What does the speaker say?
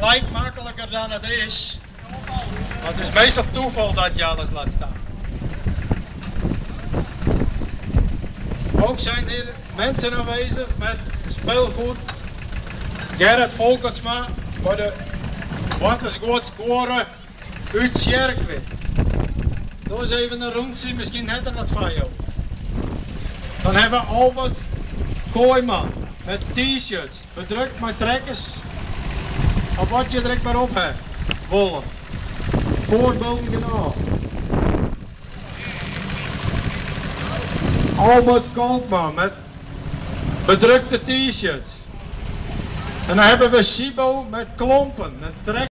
lijkt makkelijker dan het is. Maar het is meestal toeval dat je alles laat staan. Ook zijn hier mensen aanwezig met speelgoed. Gerrit Volkertsma voor de Wat is goed scoren uit Sjerkwit. Doe eens even een rondje, misschien heeft er wat van jou. Dan hebben we Albert Kooijman met t-shirts, bedrukt met trekkers. Of wat je direct maar op hebt. Wollen. Voorbeelden gedaan. Albert Kalkman met bedrukte t-shirts. En dan hebben we Sibo met klompen, met trek.